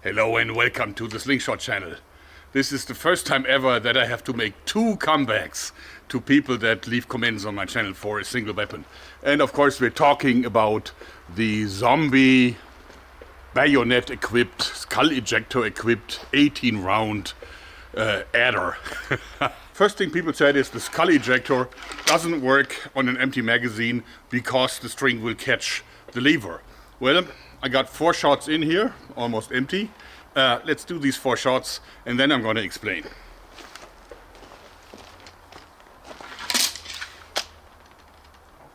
Hello and welcome to the Slingshot channel. This is the first time ever that I have to make two comebacks to people that leave comments on my channel for a single weapon. And of course we're talking about the zombie bayonet equipped, skull ejector equipped 18 round adder. First thing people said is the skull ejector doesn't work on an empty magazine because the string will catch the lever. Well, I got 4 shots in here, almost empty. Let's do these 4 shots and then I'm going to explain.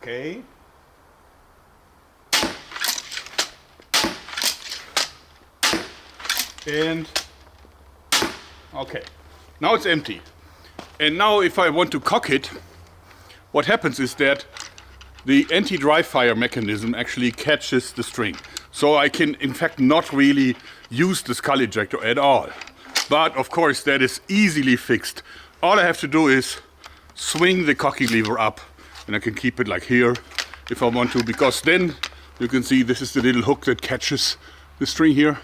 Okay. And okay, now it's empty. And now if I want to cock it, what happens is that the anti-dry fire mechanism actually catches the string. So I can in fact not really use the skull ejector at all. But of course that is easily fixed. All I have to do is swing the cocking lever up and I can keep it like here if I want to, because then you can see this is the little hook that catches the string here.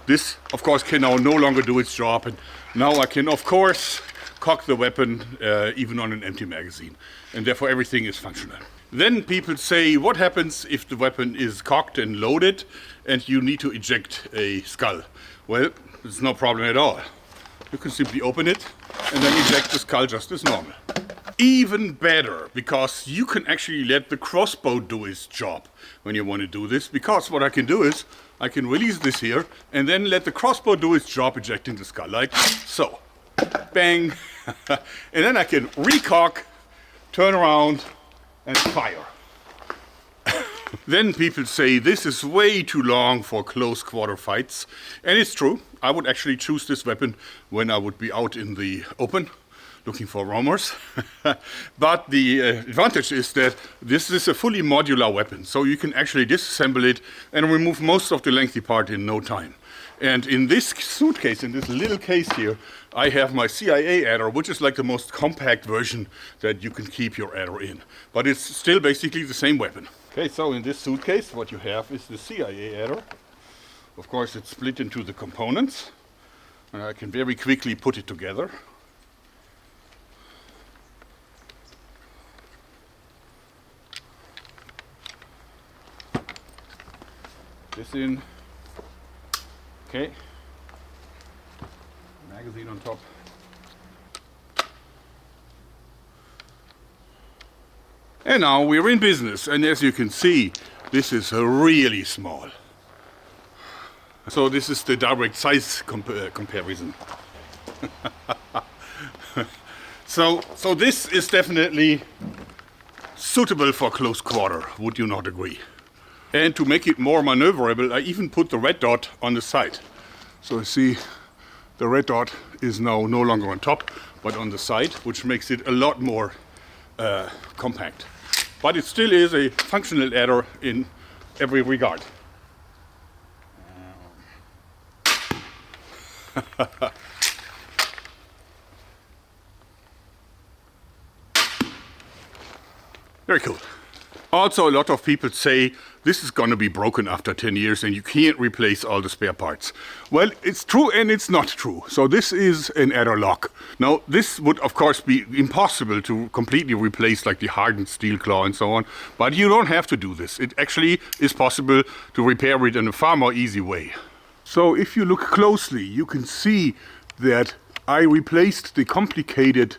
This of course can now no longer do its job, and now I can of course cock the weapon even on an empty magazine, and therefore everything is functional. Then people say, what happens if the weapon is cocked and loaded and you need to eject a skull? Well, it's no problem at all. You can simply open it and then eject the skull just as normal. Even better, because you can actually let the crossbow do its job when you want to do this, because what I can do is I can release this here and then let the crossbow do its job ejecting the skull, like so. Bang! And then I can recock, turn around and fire. Then people say this is way too long for close quarter fights. And it's true. I would actually choose this weapon when I would be out in the open looking for roamers. But the advantage is that this is a fully modular weapon. So you can actually disassemble it and remove most of the lengthy part in no time. And in this suitcase, in this little case here, I have my CIA adder, which is like the most compact version that you can keep your adder in. But it's still basically the same weapon. Okay, so in this suitcase, what you have is the CIA adder. Of course, it's split into the components, and I can very quickly put it together. This in. Okay, magazine on top. And now we're in business, and as you can see, this is really small. So this is the direct size comparison. So this is definitely suitable for close quarter, would you not agree? And to make it more maneuverable, I even put the red dot on the side. So you see, the red dot is now no longer on top, but on the side, which makes it a lot more compact. But it still is a functional adder in every regard. Very cool. Also, a lot of people say this is going to be broken after 10 years and you can't replace all the spare parts. Well, it's true and it's not true. So this is an adder lock. Now, this would of course be impossible to completely replace, like the hardened steel claw and so on. But you don't have to do this. It actually is possible to repair it in a far more easy way. So if you look closely, you can see that I replaced the complicated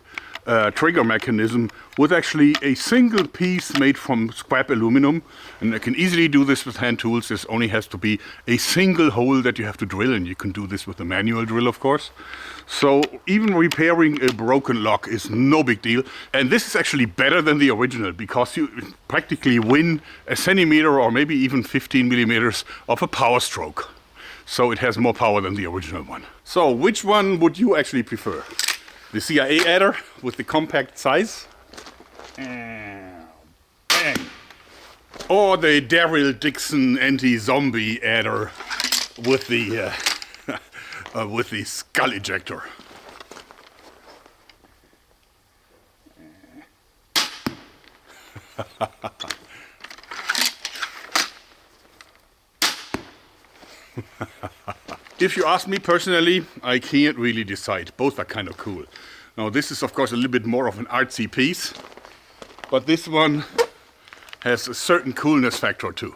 trigger mechanism with actually a single piece made from scrap aluminum, and I can easily do this with hand tools. This only has to be a single hole that you have to drill, and you can do this with a manual drill, of course. So even repairing a broken lock is no big deal, and this is actually better than the original because you practically win a centimeter or maybe even 15 millimeters of a power stroke. So it has more power than the original one. So which one would you actually prefer? The CIA adder with the compact size, bang, or the Daryl Dixon anti-zombie adder with the skull ejector. if you ask me personally, I can't really decide. Both are kind of cool. Now this is of course a little bit more of an artsy piece, but this one has a certain coolness factor too.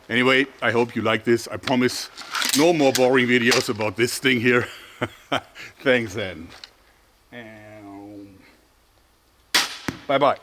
Anyway, I hope you like this. I promise no more boring videos about this thing here. Thanks then. Bye bye.